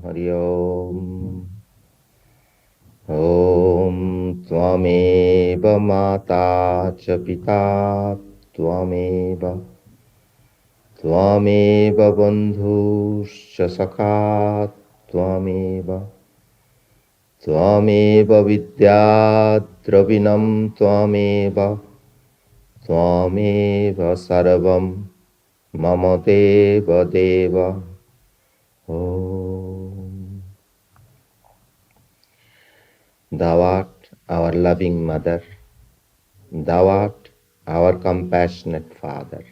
Hari Om. Om Tvameva Mata Cha Pita Tvameva Tvameva Bandhuscha Sakha Tvameva Tvameva Vidya Dravinam Tvameva Tvameva Sarvam Mama Deva Deva. Om. Thou art our loving mother, thou art our compassionate father,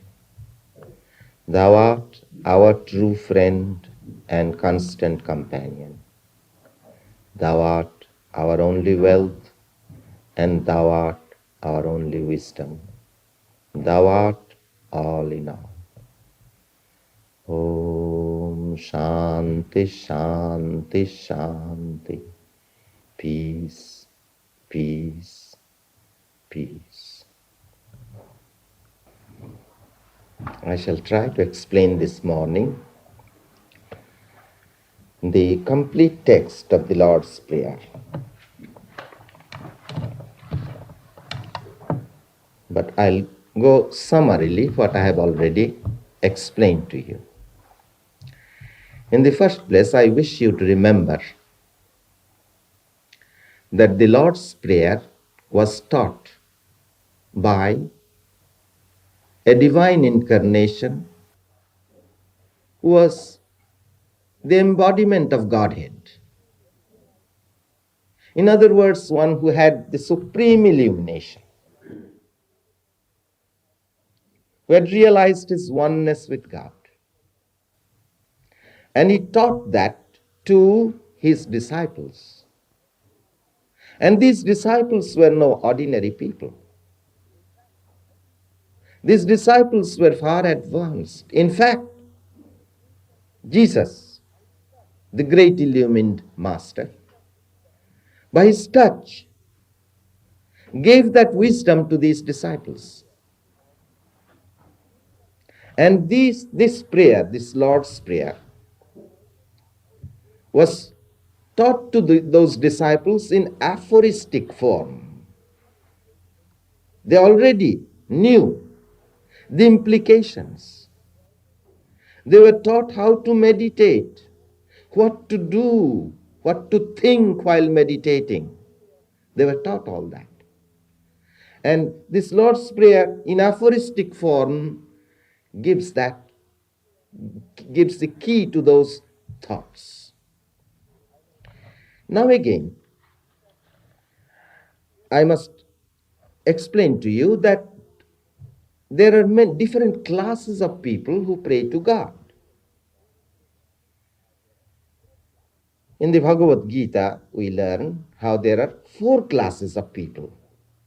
thou art our true friend and constant companion. Thou art our only wealth, and thou art our only wisdom. Thou art all in all. Om Shanti Shanti Shanti. Peace, peace, peace. I shall try to explain this morning the complete text of the Lord's Prayer. But I'll go summarily what I have already explained to you. In the first place, I wish you to remember that the Lord's Prayer was taught by a divine incarnation who was the embodiment of Godhead. In other words, one who had the supreme illumination, who had realized his oneness with God. And he taught that to his disciples. And these disciples were no ordinary people. These disciples were far advanced. In fact, Jesus, the great illumined master, by his touch, gave that wisdom to these disciples. And this prayer, this Lord's Prayer, was taught to those disciples in aphoristic form. They already knew the implications. They were taught how to meditate, what to do, what to think while meditating. They were taught all that. And this Lord's Prayer in aphoristic form gives the key to those thoughts. Now again, I must explain to you that there are many different classes of people who pray to God. In the Bhagavad Gita, we learn how there are 4 classes of people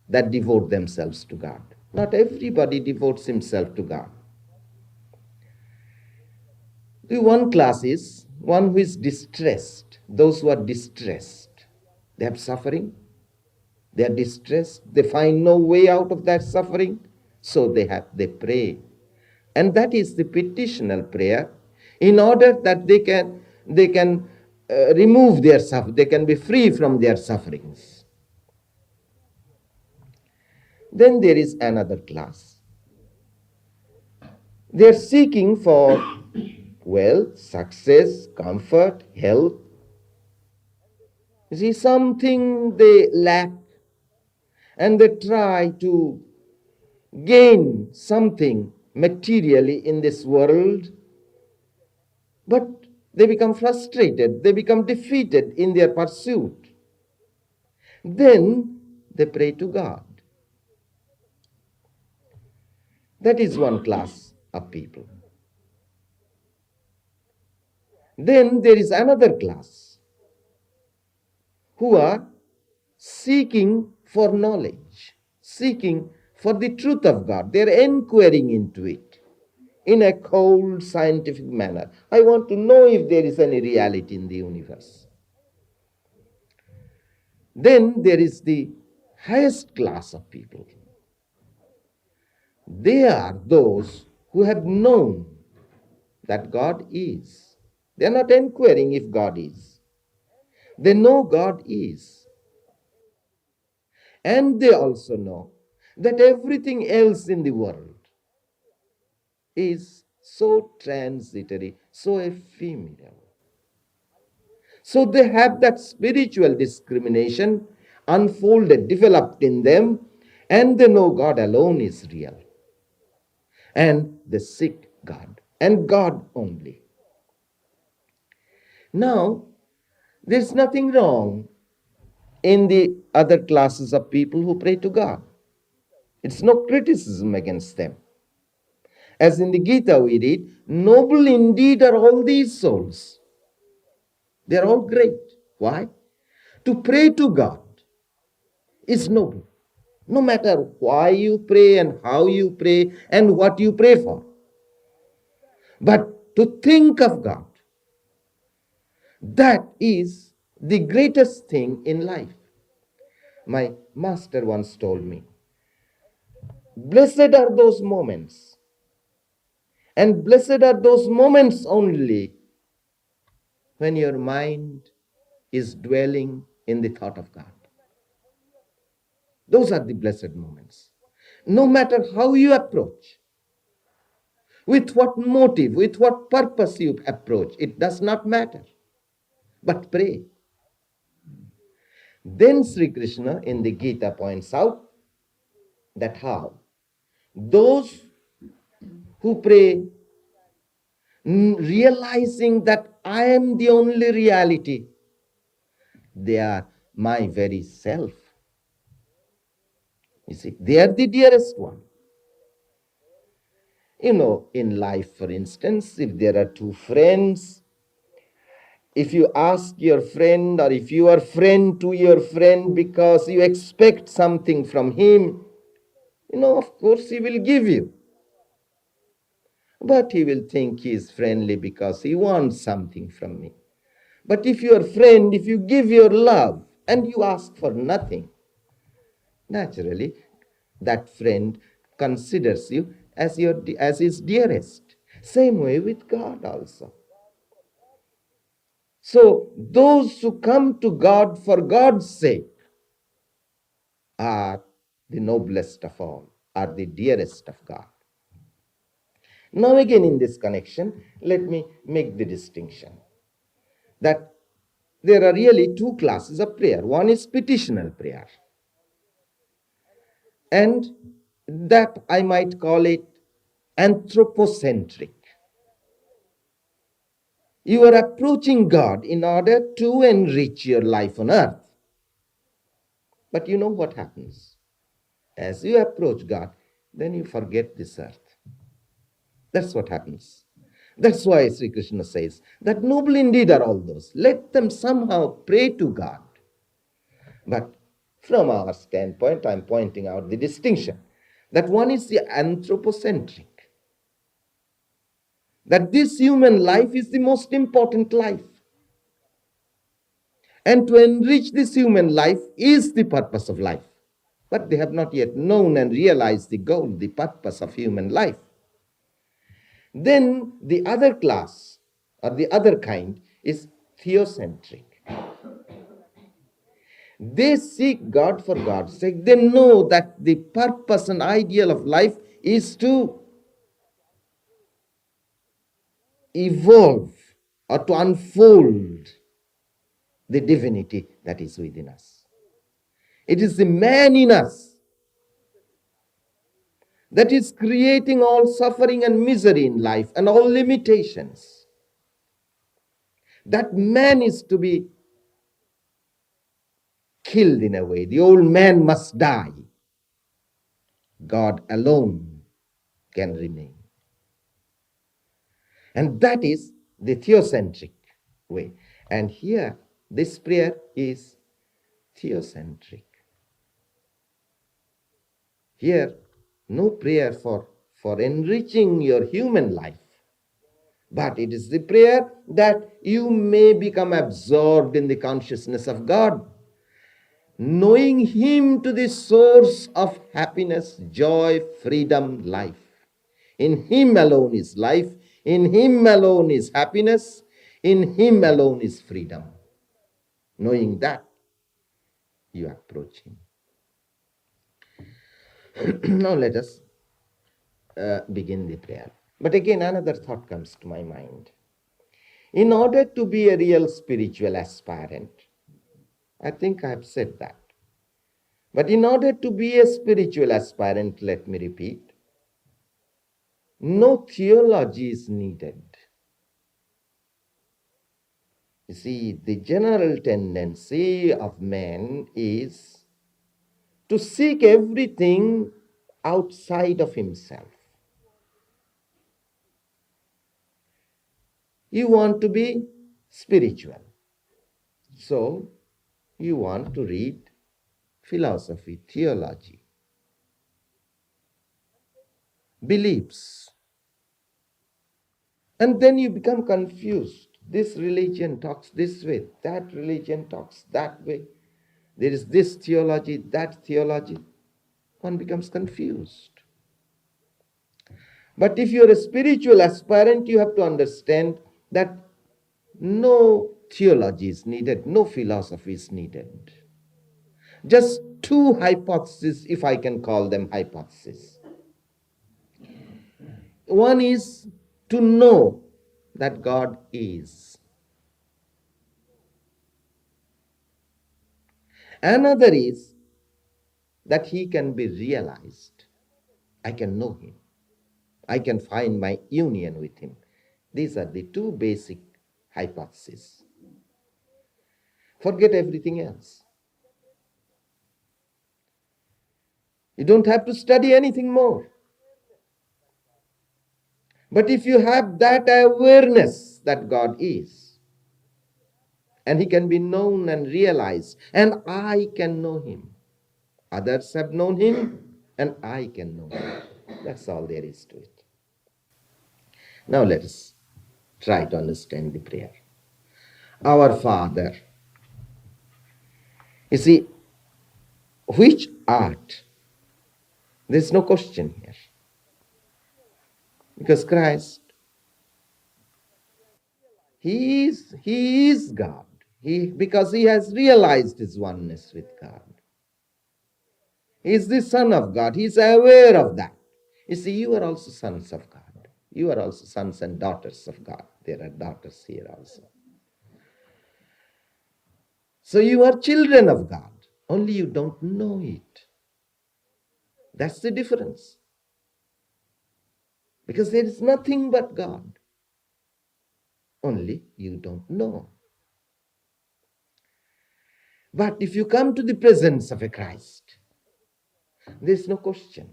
that devote themselves to God. Not everybody devotes himself to God. The one class is one who is distressed, those who are distressed. They have suffering, they are distressed, they find no way out of that suffering, so they pray. And that is the petitional prayer, in order that they can remove their suffering, they can be free from their sufferings. Then there is another class. They are seeking for wealth, success, comfort, health. You see, something they lack, and they try to gain something materially in this world, but they become frustrated, they become defeated in their pursuit. Then they pray to God. That is one class of people. Then there is another class who are seeking for knowledge, seeking for the truth of God. They are inquiring into it in a cold, scientific manner. I want to know if there is any reality in the universe. Then there is the highest class of people. They are those who have known that God is. They are not inquiring if God is. They know God is. And they also know that everything else in the world is so transitory, so ephemeral. So they have that spiritual discrimination unfolded, developed in them, and they know God alone is real. And they seek God, and God only. Now, there's nothing wrong in the other classes of people who pray to God. It's no criticism against them. As in the Gita we read, noble indeed are all these souls. They are all great. Why? To pray to God is noble. No matter why you pray and how you pray and what you pray for. But to think of God, that is the greatest thing in life. My master once told me, blessed are those moments, and blessed are those moments only when your mind is dwelling in the thought of God. Those are the blessed moments. No matter how you approach, with what motive, with what purpose you approach, it does not matter. But pray. Then Sri Krishna in the Gita points out that how those who pray realizing that I am the only reality, they are my very self. You see, they are the dearest one. You know, in life, for instance, if there are two friends, if you ask your friend or if you are friend to your friend because you expect something from him, of course he will give you. But he will think he is friendly because he wants something from me. But if your friend, if you give your love and you ask for nothing, naturally that friend considers you as his dearest. Same way with God also. So those who come to God for God's sake are the noblest of all, are the dearest of God. Now again in this connection, let me make the distinction that there are really two classes of prayer. One is petitional prayer, and that I might call it anthropocentric. You are approaching God in order to enrich your life on earth. But you know what happens? As you approach God, then you forget this earth. That's what happens. That's why Sri Krishna says that noble indeed are all those. Let them somehow pray to God. But from our standpoint, I'm pointing out the distinction that one is the anthropocentric. That this human life is the most important life. And to enrich this human life is the purpose of life. But they have not yet known and realized the goal, the purpose of human life. Then the other class, or the other kind, is theocentric. They seek God for God's sake. They know that the purpose and ideal of life is to evolve or to unfold the divinity that is within us. It is the man in us that is creating all suffering and misery in life and all limitations. That man is to be killed in a way. The old man must die. God alone can remain. And that is the theocentric way. And here, this prayer is theocentric. Here, no prayer for enriching your human life, but it is the prayer that you may become absorbed in the consciousness of God, knowing Him to the source of happiness, joy, freedom, life. In Him alone is life, in Him alone is happiness, In Him alone is freedom. Knowing that, you approach Him. Now let us begin the prayer. But again, another thought comes to my mind. In order to be a real spiritual aspirant, I think I have said that. But in order to be a spiritual aspirant, let me repeat, no theology is needed. You see, the general tendency of man is to seek everything outside of himself. You want to be spiritual. So, you want to read philosophy, theology, beliefs. And then you become confused. This religion talks this way, that religion talks that way. There is this theology, that theology. One becomes confused. But if you're a spiritual aspirant, you have to understand that no theology is needed, no philosophy is needed. Just two hypotheses, if I can call them hypotheses. One is to know that God is. Another is that He can be realized. I can know Him. I can find my union with Him. These are the two basic hypotheses. Forget everything else. You don't have to study anything more. But if you have that awareness that God is, and He can be known and realized, and I can know Him. Others have known Him, and I can know Him. That's all there is to it. Now let us try to understand the prayer. Our Father. You see, which art? There's no question here. Because Christ, He is God. Because He has realized His oneness with God. He is the Son of God. He is aware of that. You see, you are also sons of God. You are also sons and daughters of God. There are daughters here also. So you are children of God. Only you don't know it. That's the difference. Because there is nothing but God. Only you don't know. But if you come to the presence of a Christ, there is no question.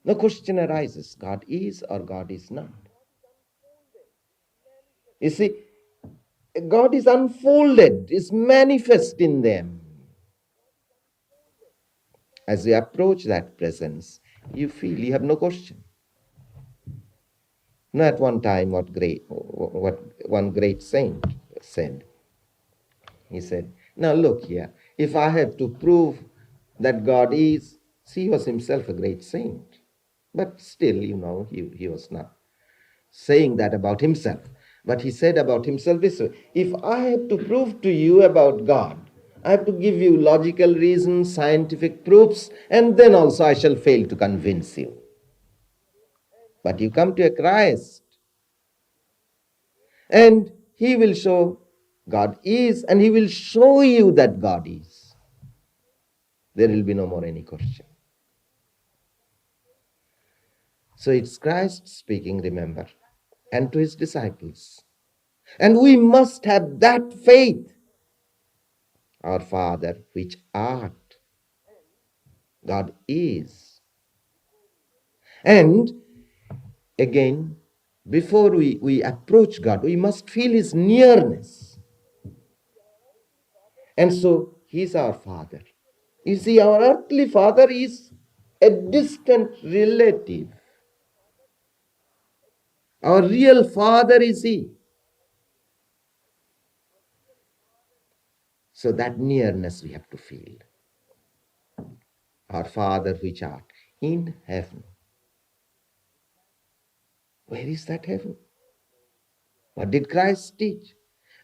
No question arises. God is or God is not. You see, God is unfolded, is manifest in them. As you approach that presence, you feel you have no question. Now, at one time, what one great saint said. He said, now look here, if I have to prove that God is, see, he was himself a great saint. But still, he was not saying that about himself. But he said about himself this way, if I have to prove to you about God, I have to give you logical reasons, scientific proofs, and then also I shall fail to convince you. But you come to a Christ, and He will show God is, and He will show you that God is. There will be no more any question. So it's Christ speaking, remember, and to His disciples. And we must have that faith. Our Father, which art, God is. And again, before we approach God, we must feel His nearness. And so, He is our Father. You see, our earthly father is a distant relative. Our real Father is He. So that nearness we have to feel. Our Father which art in heaven. Where is that heaven? What did Christ teach?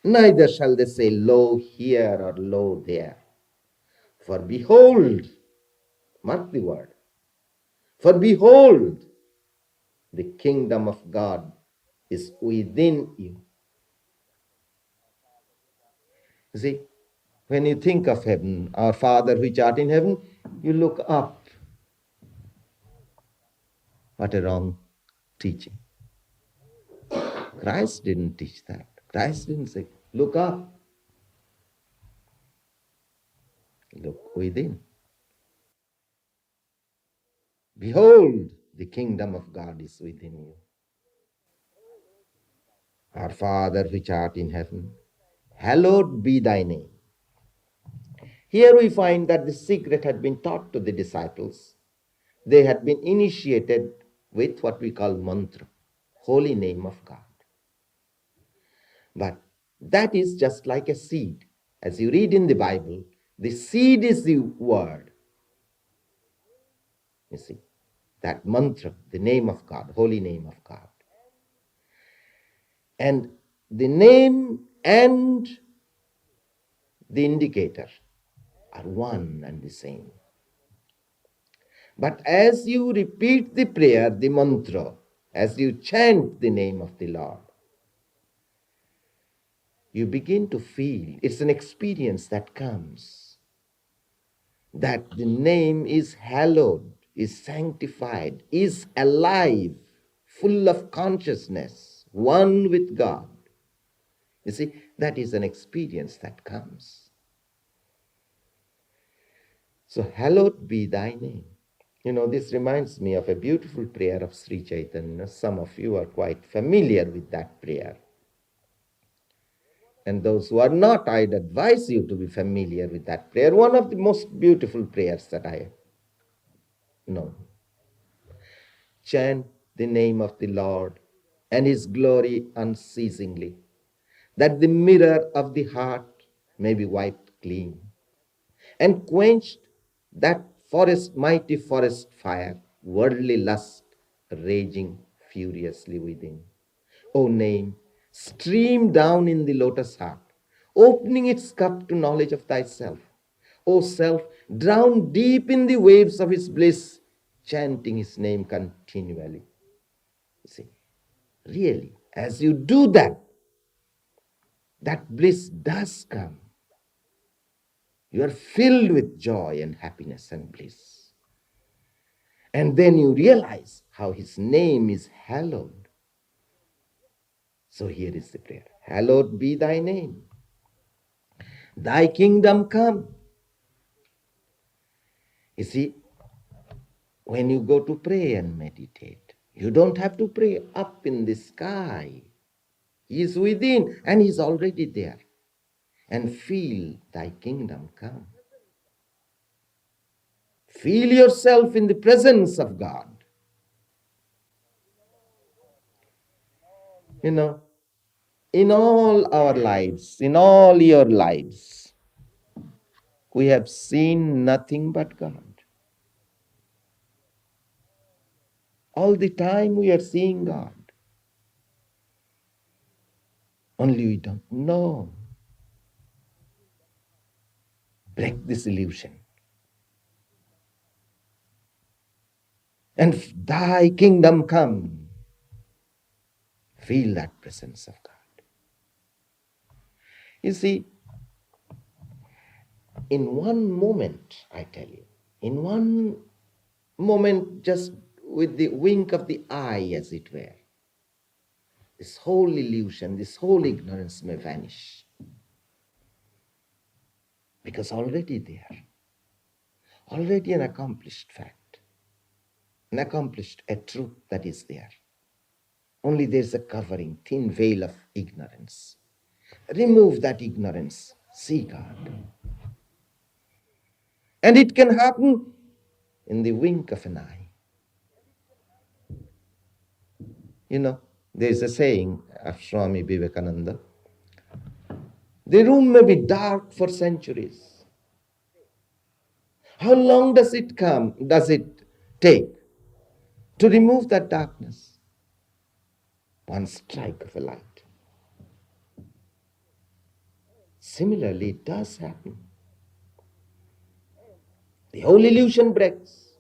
Neither shall they say, lo here or lo there. For behold, mark the word, for behold, the kingdom of God is within you. You see, when you think of heaven, our Father which art in heaven, you look up. What a wrong teaching. Christ didn't teach that. Christ didn't say, look up. Look within. Behold, the kingdom of God is within you. Our Father which art in heaven, hallowed be thy name. Here we find that the secret had been taught to the disciples. They had been initiated with what we call mantra, holy name of God. But that is just like a seed. As you read in the Bible, the seed is the word. You see, that mantra, the name of God, holy name of God. And the name and the indicator are one and the same. But as you repeat the prayer, the mantra, as you chant the name of the Lord, you begin to feel, it's an experience that comes, that the name is hallowed, is sanctified, is alive, full of consciousness, one with God. You see, that is an experience that comes. So, hallowed be thy name. You know, this reminds me of a beautiful prayer of Sri Chaitanya. Some of you are quite familiar with that prayer. And those who are not, I'd advise you to be familiar with that prayer. One of the most beautiful prayers that I know. Chant the name of the Lord and his glory unceasingly, that the mirror of the heart may be wiped clean, and quenched that mighty forest fire, worldly lust raging furiously within. O name, stream down in the lotus heart, opening its cup to knowledge of thyself. O self, drown deep in the waves of his bliss, chanting his name continually. You see, really, as you do that, that bliss does come. You are filled with joy and happiness and bliss. And then you realize how his name is hallowed. So here is the prayer. Hallowed be thy name. Thy kingdom come. You see, when you go to pray and meditate, you don't have to pray up in the sky. He is within and he is already there. And feel thy kingdom come. Feel yourself in the presence of God. You know, in all our lives, in all your lives, we have seen nothing but God. All the time we are seeing God. Only we don't know. Break this illusion. And thy kingdom come. Feel that presence of God. You see, in one moment, I tell you, in one moment, just with the wink of the eye, as it were, this whole illusion, this whole ignorance may vanish. Because already there, already an accomplished fact, an accomplished a truth that is there. Only there's a covering, thin veil of ignorance. Remove that ignorance, see God. And it can happen in the wink of an eye. You know, there's a saying of Swami Vivekananda, the room may be dark for centuries. How long does it take to remove that darkness? One strike of a light. Similarly, it does happen. The whole illusion breaks.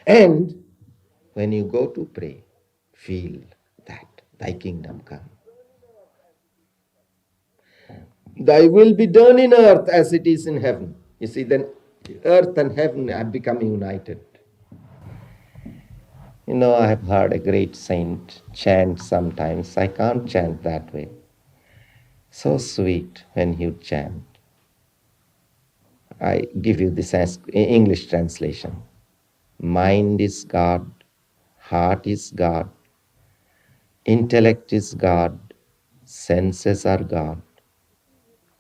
And when you go to pray, feel that thy kingdom come. Thy will be done in earth as it is in heaven. You see, then earth and heaven have become united. You know, I have heard a great saint chant sometimes. I can't chant that way. So sweet when you chant. I give you this English translation. Mind is God, heart is God, intellect is God, senses are God,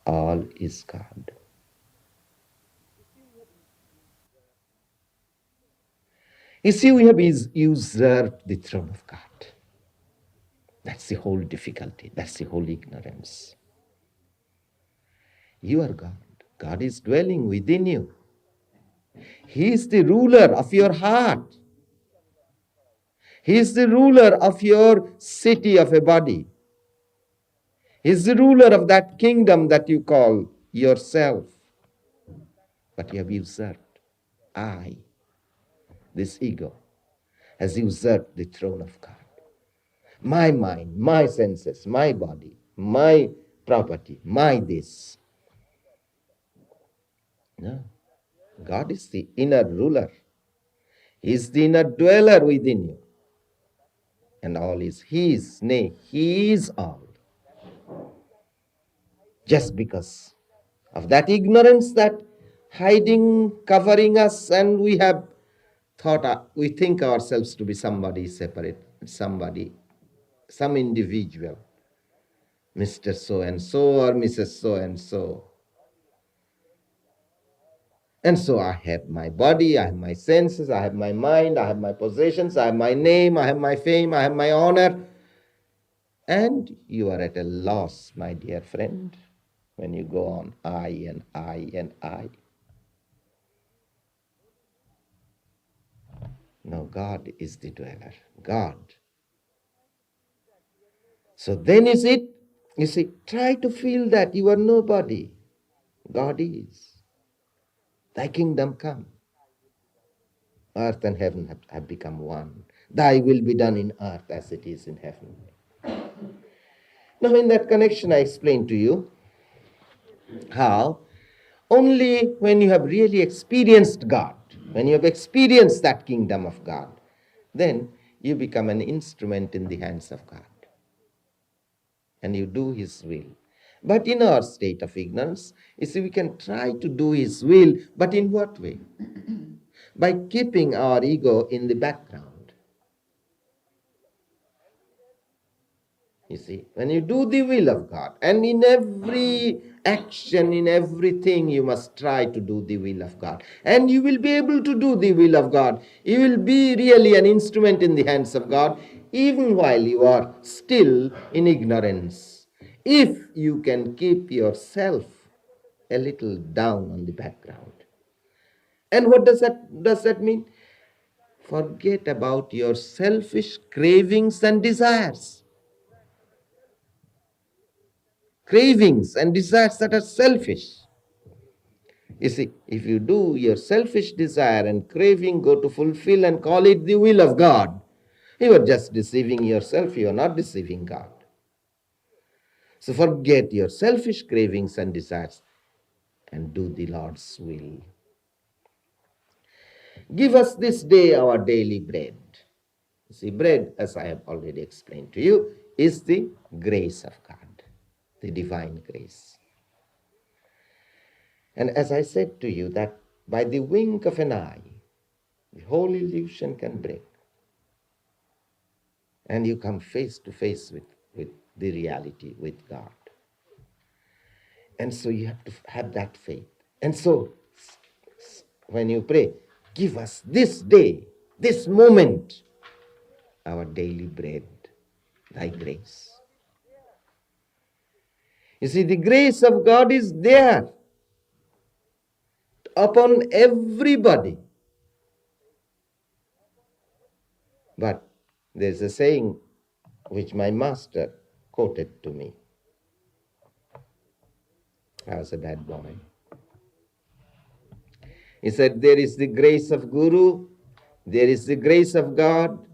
all is God. You see, we have usurped the throne of God. That's the whole difficulty. That's the whole ignorance. You are God. God is dwelling within you. He is the ruler of your heart. He is the ruler of your city of a body. He is the ruler of that kingdom that you call yourself. But you have usurped. I, this ego, has usurped the throne of God. My mind, my senses, my body, my property, my this. No. God is the inner ruler. He is the inner dweller within you. And all is His, nay, He is all. Just because of that ignorance, that hiding, covering us, and we have thought, we think ourselves to be somebody separate, somebody, some individual, Mr. So-and-so or Mrs. So-and-so. And so I have my body, I have my senses, I have my mind, I have my possessions, I have my name, I have my fame, I have my honor. And you are at a loss, my dear friend, when you go on I and I and I. No, God is the dweller. God. So then is it, you see, try to feel that you are nobody. God is. Thy kingdom come. Earth and heaven have become one. Thy will be done in earth as it is in heaven. Now in that connection I explained to you how only when you have really experienced God, when you have experienced that kingdom of God, then you become an instrument in the hands of God. And you do His will. But in our state of ignorance, you see, we can try to do His will, but in what way? By keeping our ego in the background. You see, when you do the will of God, and in every action, in everything, you must try to do the will of God. And you will be able to do the will of God. You will be really an instrument in the hands of God, even while you are still in ignorance. If you can keep yourself a little down on the background. And what does that mean? Forget about your selfish cravings and desires. Cravings and desires that are selfish. You see, if you do your selfish desire and craving go to fulfill and call it the will of God, you are just deceiving yourself, you are not deceiving God. So forget your selfish cravings and desires and do the Lord's will. Give us this day our daily bread. You see, bread, as I have already explained to you, is the grace of God, the divine grace. And as I said to you, that by the wink of an eye, the whole illusion can break. And you come face to face with the reality, with God. And so you have to have that faith. And so, when you pray, give us this day, this moment, our daily bread, thy grace. You see, the grace of God is there upon everybody. But there's a saying which my master quoted to me. I was a bad boy. He said, there is the grace of Guru, there is the grace of God,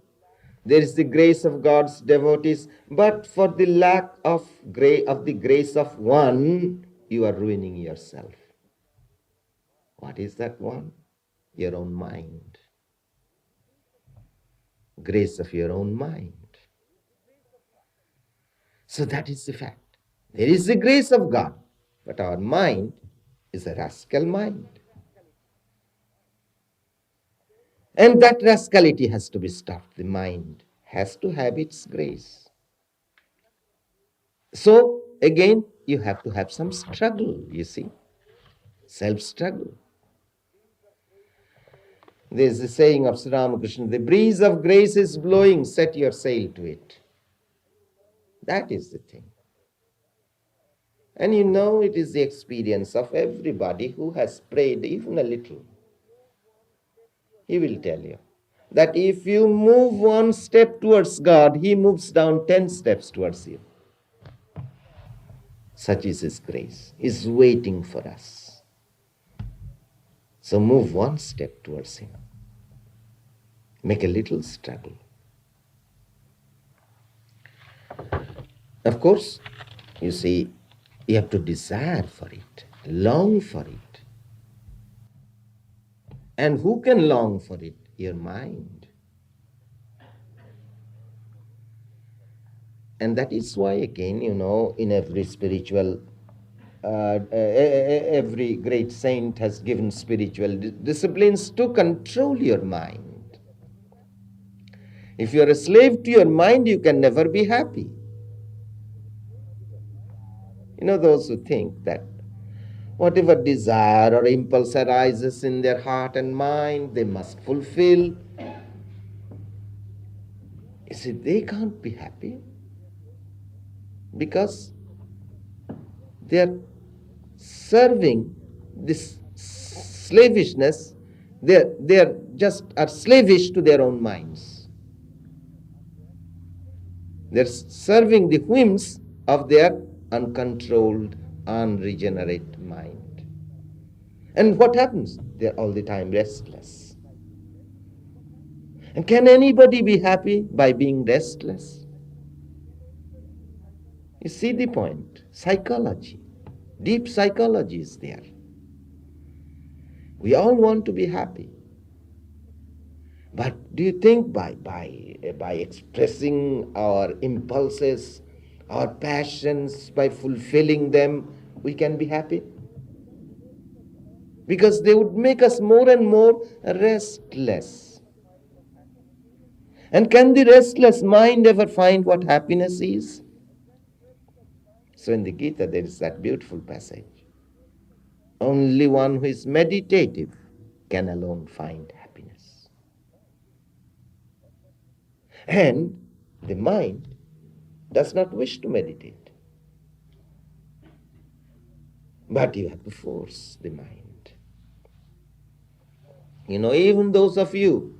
there is the grace of God's devotees, but for the lack of the grace of one, you are ruining yourself. What is that one? Your own mind. Grace of your own mind. So that is the fact. There is the grace of God, but our mind is a rascal mind. And that rascality has to be stopped. The mind has to have its grace. So, again, you have to have some struggle, you see. Self-struggle. There's a saying of Sri Ramakrishna, the breeze of grace is blowing, set your sail to it. That is the thing. And you know, it is the experience of everybody who has prayed even a little. He will tell you that if you move one step towards God, He moves down 10 steps towards you. Such is His grace. He's waiting for us. So move one step towards Him. Make a little struggle. Of course, you see, you have to desire for it, long for it. And who can long for it? Your mind. And that is why, again, you know, in every spiritual, every great saint has given spiritual disciplines to control your mind. If you are a slave to your mind, you can never be happy. You know, those who think that whatever desire or impulse arises in their heart and mind, they must fulfill. You see, they can't be happy because they are serving this slavishness. They are just are slavish to their own minds. They're serving the whims of their uncontrolled, unregenerate mind. And what happens? They're all the time restless. And can anybody be happy by being restless? You see the point. Psychology. Deep psychology is there. We all want to be happy. But do you think by expressing our impulses, our passions, by fulfilling them, we can be happy? Because they would make us more and more restless. And can the restless mind ever find what happiness is? So in the Gita there is that beautiful passage. Only one who is meditative can alone find happiness. And the mind does not wish to meditate. But you have to force the mind. You know, even those of you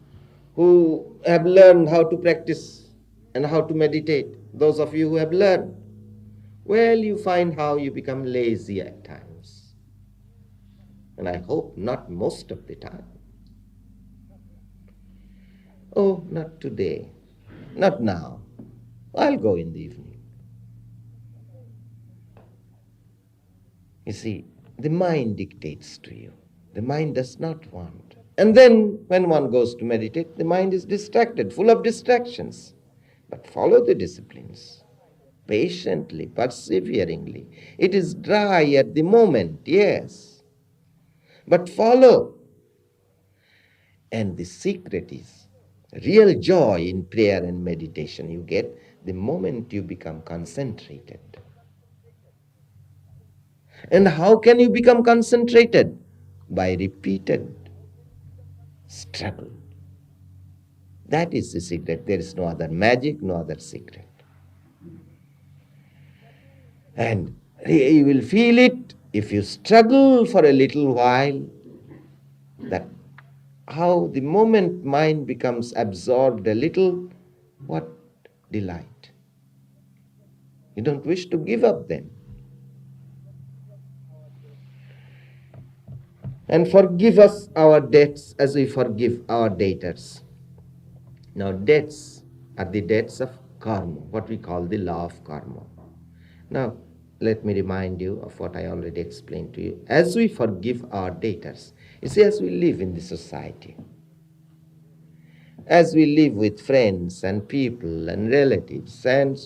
who have learned how to practice and how to meditate, those of you who have learned, well, you find how you become lazy at times. And I hope not most of the time. Oh, not today. Not now. I'll go in the evening. You see, the mind dictates to you. The mind does not want. And then when one goes to meditate, the mind is distracted, full of distractions. But follow the disciplines. Patiently, perseveringly. It is dry at the moment, yes. But follow. And the secret is real joy in prayer and meditation you get the moment you become concentrated. And how can you become concentrated? By repeated struggle. That is the secret. There is no other magic, no other secret. And you will feel it if you struggle for a little while, that how the moment mind becomes absorbed a little, what delight. You don't wish to give up then. and forgive us our debts as we forgive our debtors. Now, debts are the debts of karma, what we call the law of karma. Now, let me remind you of what I already explained to you. As we forgive our debtors, you see, as we live in the society, as we live with friends and people and relatives and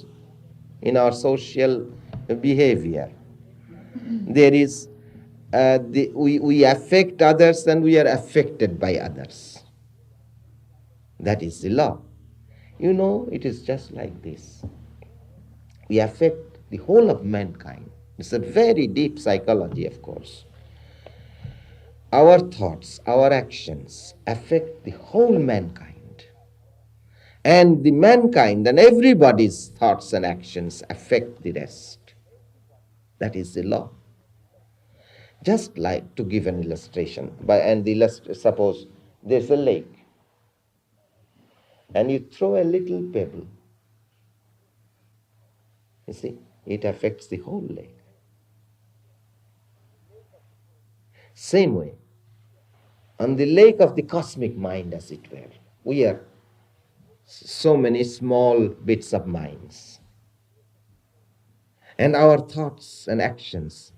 in our social behavior, there is we affect others and we are affected by others. That is the law. You know, it is just like this. We affect the whole of mankind. It's a very deep psychology, of course. Our thoughts, our actions affect the whole mankind. And the mankind and everybody's thoughts and actions affect the rest. That is the law. Just like, to give an illustration, suppose there's a lake and you throw a little pebble. You see, it affects the whole lake. Same way, on the lake of the cosmic mind, as it were, we are so many small bits of minds. And our thoughts and actions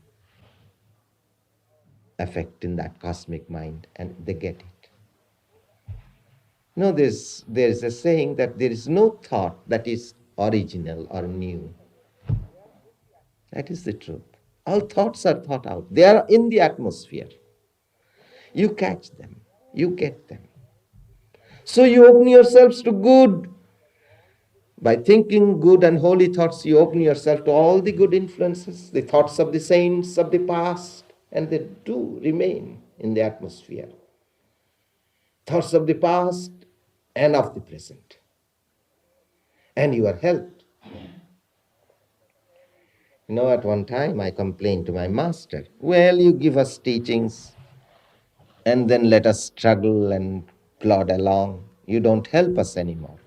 affect in that cosmic mind, and they get it. You know, there's a saying that there is no thought that is original or new. That is the truth. All thoughts are thought out. They are in the atmosphere. You catch them. You get them. So you open yourselves to good. By thinking good and holy thoughts, you open yourself to all the good influences, the thoughts of the saints of the past, and they do remain in the atmosphere. Thoughts of the past and of the present. And you are helped. You know, at one time I complained to my master, well, you give us teachings and then let us struggle and plod along. You don't help us anymore.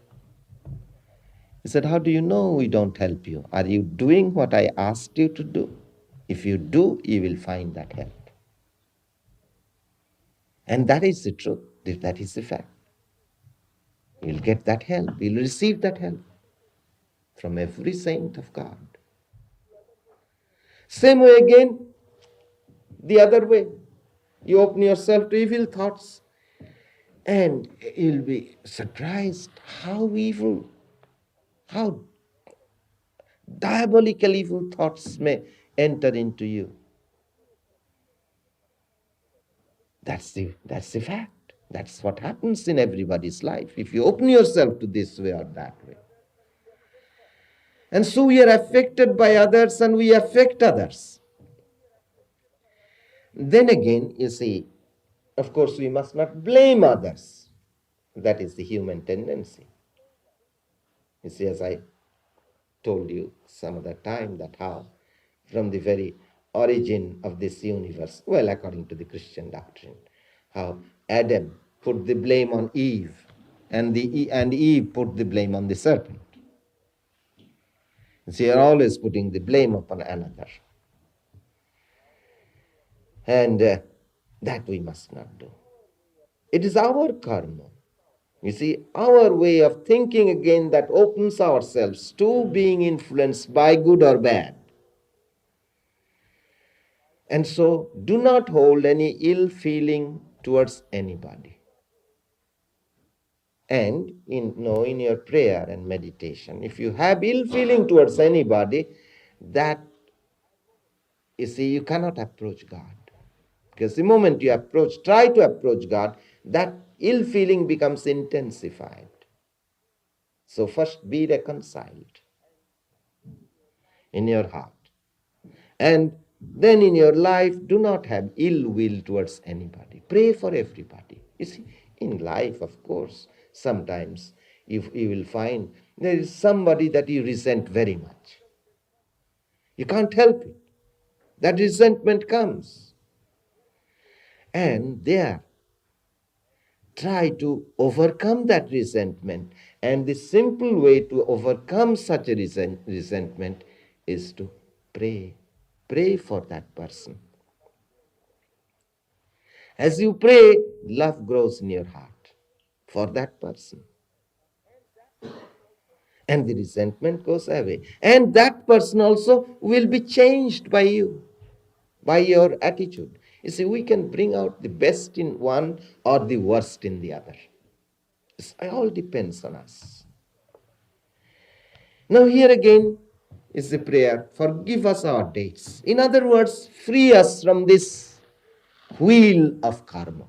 He said, how do you know we don't help you? Are you doing what I asked you to do? If you do, you will find that help. And that is the truth. That is the fact. You'll get that help. You'll receive that help from every saint of God. Same way again, the other way. You open yourself to evil thoughts and you'll be surprised how evil, how diabolical evil thoughts may enter into you. That's the fact. That's what happens in everybody's life if you open yourself to this way or that way. And so we are affected by others and we affect others. Then again, you see, of course, we must not blame others. That is the human tendency. You see, as I told you some other time, that how from the very origin of this universe, well, according to the Christian doctrine, how Adam put the blame on Eve and Eve put the blame on the serpent. So you are always putting the blame upon another. And that we must not do. It is our karma. You see, our way of thinking again that opens ourselves to being influenced by good or bad. And so do not hold any ill feeling towards anybody. And in your prayer and meditation, if you have ill feeling towards anybody, that, you see, you cannot approach God. Because the moment you try to approach God, that ill feeling becomes intensified. So first be reconciled in your heart. And then in your life, do not have ill will towards anybody. Pray for everybody. You see, in life, of course, sometimes you will find there is somebody that you resent very much. You can't help it. That resentment comes. And there, try to overcome that resentment. And the simple way to overcome such a resentment is to pray. Pray for that person. As you pray, love grows in your heart for that person. And the resentment goes away. And that person also will be changed by you, by your attitude. You see, we can bring out the best in one or the worst in the other. It all depends on us. Now, here again is the prayer: forgive us our dates. In other words, free us from this wheel of karma.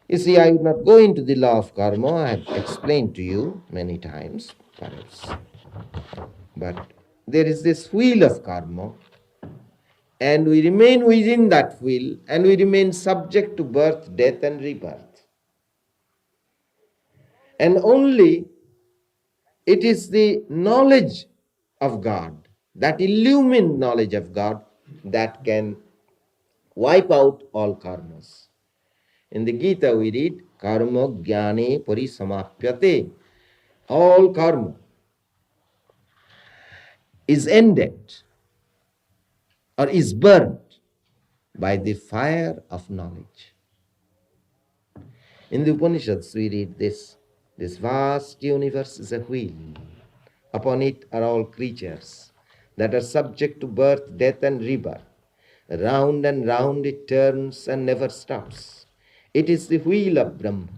You see, I will not go into the law of karma. I have explained to you many times, perhaps. But there is this wheel of karma, and we remain within that wheel, and we remain subject to birth, death, and rebirth. And only it is the knowledge of God, that illumined knowledge of God, that can wipe out all karmas. In the Gita we read, karma jnane parisamapyate. All karma is ended or is burnt by the fire of knowledge. In the Upanishads we read this: this vast universe is a wheel. Upon it are all creatures that are subject to birth, death, and rebirth. Round and round it turns and never stops. It is the wheel of Brahman.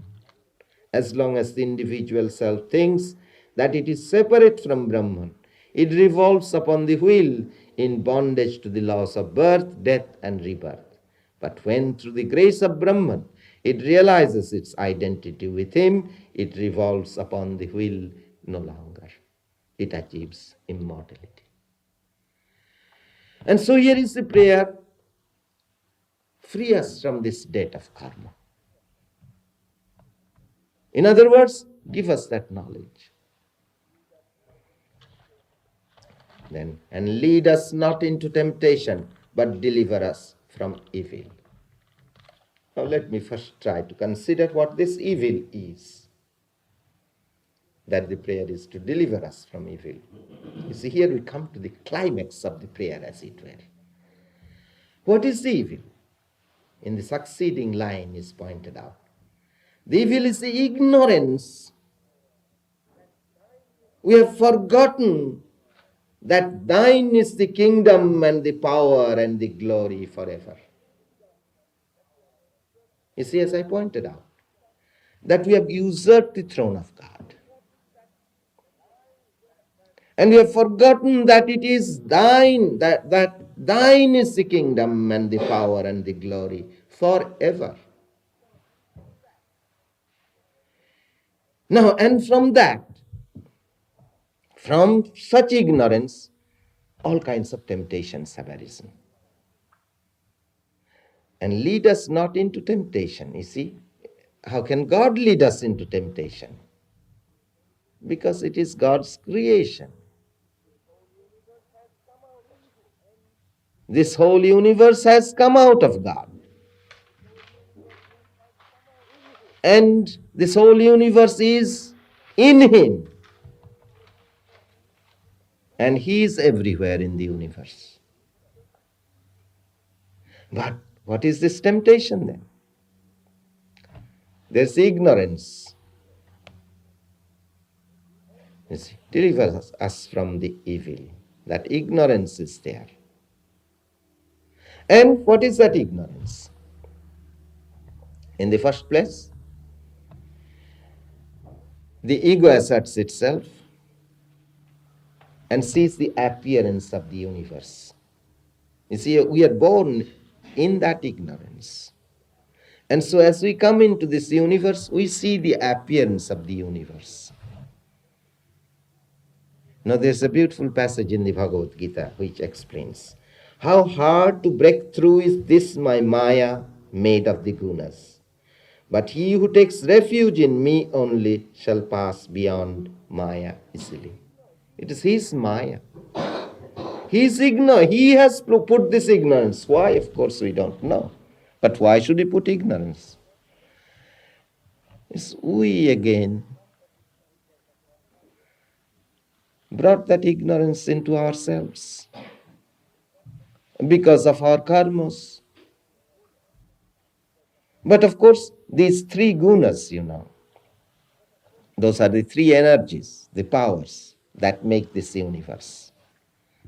As long as the individual self thinks that it is separate from Brahman, it revolves upon the wheel in bondage to the laws of birth, death, and rebirth. But when, through the grace of Brahman, it realizes its identity with him, it revolves upon the wheel no longer. It achieves immortality. And so here is the prayer: free us from this debt of karma. In other words, give us that knowledge. Then, and lead us not into temptation, but deliver us from evil. Now let me first try to consider what this evil is. That the prayer is to deliver us from evil. You see, here we come to the climax of the prayer, as it were. What is the evil? In the succeeding line is pointed out. The evil is the ignorance. We have forgotten that thine is the kingdom and the power and the glory forever. You see, as I pointed out, that we have usurped the throne of God. And we have forgotten that it is thine, that thine is the kingdom and the power and the glory forever. Now, and from that, from such ignorance, all kinds of temptations have arisen. And lead us not into temptation. You see, how can God lead us into temptation? Because it is God's creation. This whole universe has come out of God. And this whole universe is in Him. And He is everywhere in the universe. But what is this temptation then? There's ignorance. You see, delivers us from the evil. That ignorance is there. And what is that ignorance? In the first place, the ego asserts itself and sees the appearance of the universe. You see, we are born in that ignorance. And so as we come into this universe, we see the appearance of the universe. Now there's a beautiful passage in the Bhagavad Gita which explains how hard to break through is this my Maya made of the gunas. But he who takes refuge in me only shall pass beyond Maya easily. It is his Maya. He is ignorant. He has put this ignorance. Why? Of course we don't know. But why should he put ignorance? It's we again brought that ignorance into ourselves. because of our karmas. But of course, these three gunas, those are the three energies, the powers that make this universe.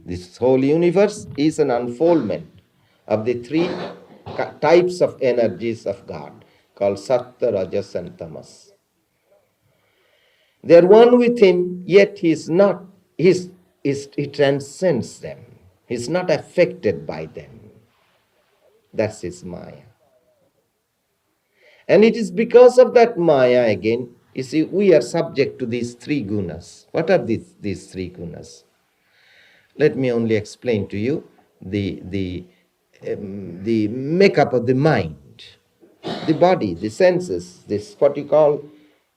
This whole universe is an unfoldment of the three types of energies of God called Sattva, Rajas, and Tamas. They are one with Him, yet He is not, He transcends them. He is not affected by them. That's His Maya. And it is because of that Maya again, you see, we are subject to these three gunas. What are these three gunas? Let me only explain to you the makeup of the mind, the body, the senses, this what you call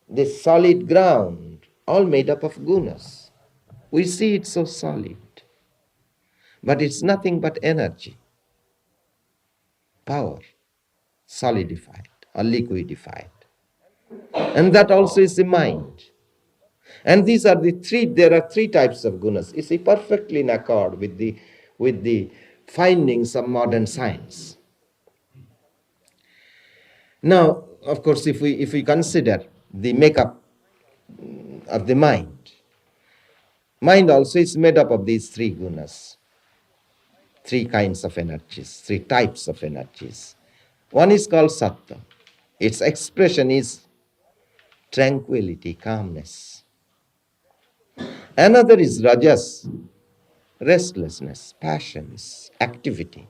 this solid ground, all made up of gunas. We see it so solid, but it's nothing but energy, power, solidified or liquidified. And that also is the mind. And there are three types of gunas. You see, perfectly in accord with the findings of modern science. Now, of course, if we consider the makeup of the mind also is made up of these three gunas, three kinds of energies, three types of energies. One is called sattva. Its expression is tranquility, calmness. Another is rajas, restlessness, passions, activity.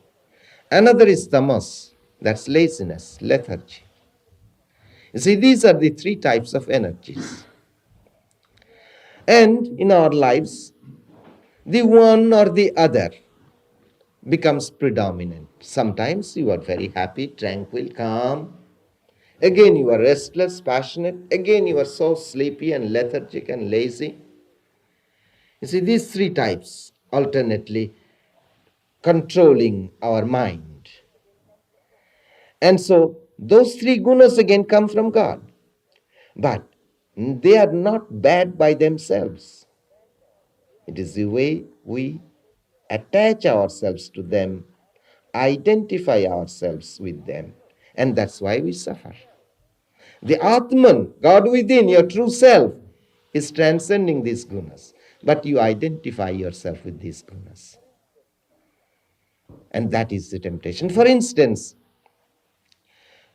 Another is tamas, that's laziness, lethargy. You see, these are the three types of energies. And in our lives, the one or the other becomes predominant. Sometimes you are very happy, tranquil, calm. Again, you are restless, passionate. Again, you are so sleepy and lethargic and lazy. You see, these three types alternately controlling our mind. And so, those three gunas again come from God. But they are not bad by themselves. It is the way we attach ourselves to them, identify ourselves with them, and that's why we suffer. The Atman, God within, your true self, is transcending these gunas, but you identify yourself with these gunas. And that is the temptation. For instance,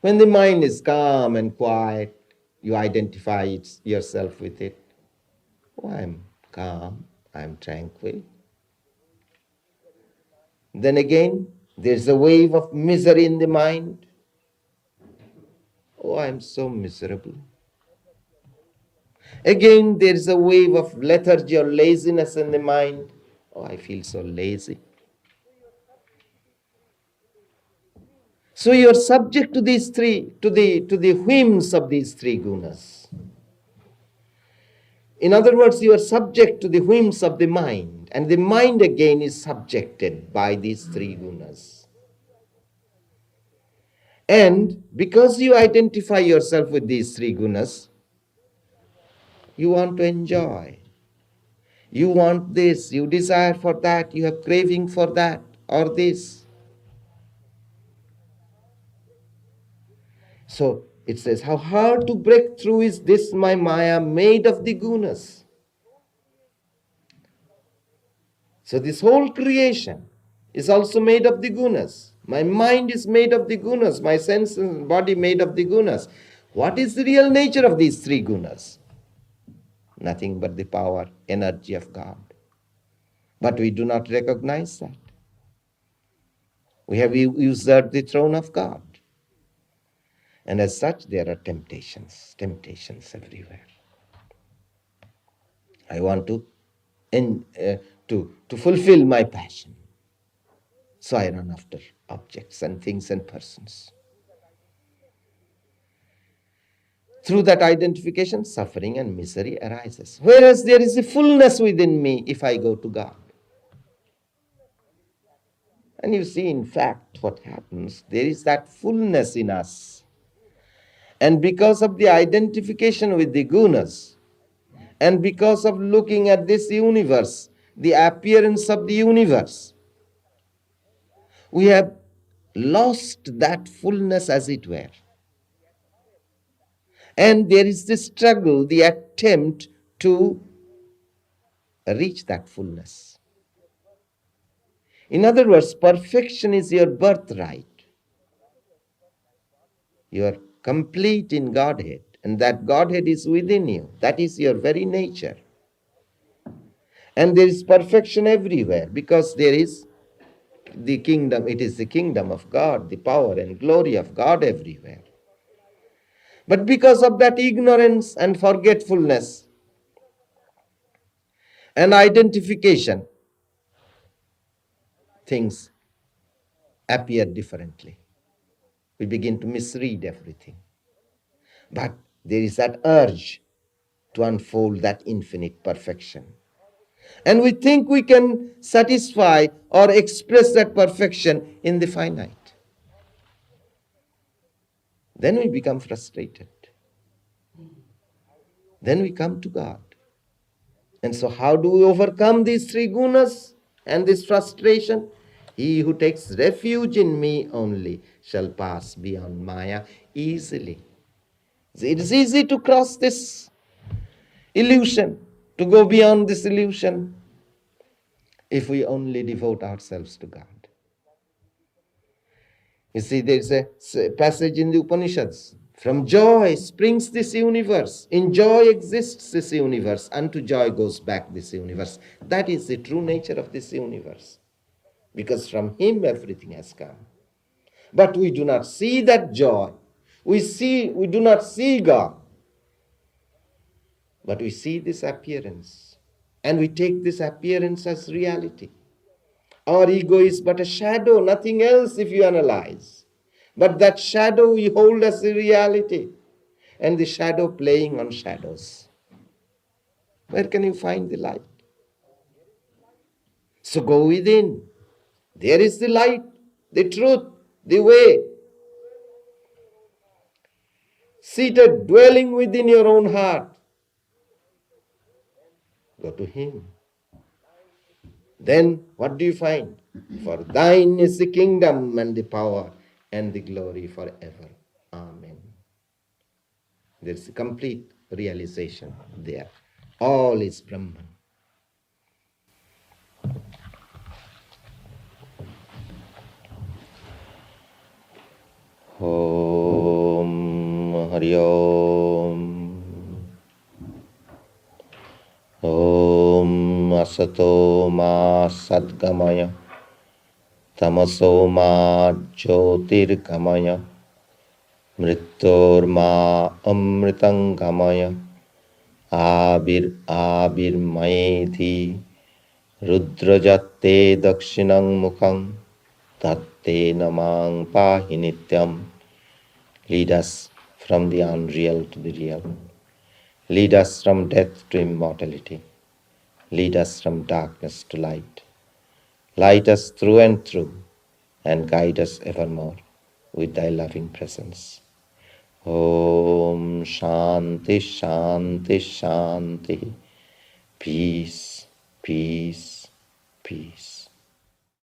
when the mind is calm and quiet, you identify yourself with it. Oh, I'm calm, I'm tranquil. Then again, there's a wave of misery in the mind. Oh, I'm so miserable. Again, there's a wave of lethargy or laziness in the mind. Oh, I feel so lazy. So you're subject to these three, to the whims of these three gunas. In other words, you are subject to the whims of the mind, and the mind again is subjected by these three gunas. And because you identify yourself with these three gunas, you want to enjoy. You want this, you desire for that, you have craving for that or this. So it says, how hard to break through is this my Maya made of the gunas. So this whole creation is also made of the gunas. My mind is made of the gunas. My sense and body made of the gunas. What is the real nature of these three gunas? Nothing but the power, energy of God. But we do not recognize that. We have usurped the throne of God. And as such, there are temptations everywhere. I want to fulfill my passion. So I run after objects and things and persons. Through that identification, suffering and misery arises. Whereas there is a fullness within me if I go to God. And you see, in fact, what happens, there is that fullness in us. And because of the identification with the gunas, and because of looking at this universe, the appearance of the universe, We have lost that fullness, as it were. And there is the struggle, the attempt to reach that fullness. In other words, perfection is your birthright. You are complete in Godhead, and that Godhead is within you. That is your very nature. And there is perfection everywhere because there is the kingdom. It is the kingdom of God, the power and glory of God everywhere. But because of that ignorance and forgetfulness and identification, things appear differently. We begin to misread everything. But there is that urge to unfold that infinite perfection. And we think we can satisfy or express that perfection in the finite. Then we become frustrated. Then we come to God. And so, how do we overcome these three gunas and this frustration? He who takes refuge in me only shall pass beyond Maya easily. It is easy to cross this illusion, to go beyond this illusion, if we only devote ourselves to God. You see, there is a passage in the Upanishads. From joy springs this universe. In joy exists this universe. Unto joy goes back this universe. That is the true nature of this universe. Because from Him everything has come. But we do not see that joy. We do not see God. But we see this appearance. And we take this appearance as reality. Our ego is but a shadow, nothing else if you analyze. But that shadow we hold as a reality. And the shadow playing on shadows. Where can you find the light? So go within. There is the light, the truth, the way. Seated, dwelling within your own heart. Go to Him. Then what do you find? For thine is the kingdom and the power and the glory forever. Amen. There is a complete realization there. All is Brahman. Om Hari Om. Om Asato Ma Sadgamaya. Tamaso Ma Jyotirgamaya. Mrityorma Amritangamaya. Abir Maeti. Rudrajatte Dakshinang Mukham. Tatte Namang Pahi Nityam. Lead us from the unreal to the real. Lead us from death to immortality. Lead us from darkness to light. Light us through and through, and guide us evermore with thy loving presence. Om Shanti Shanti Shanti. Peace, peace, peace.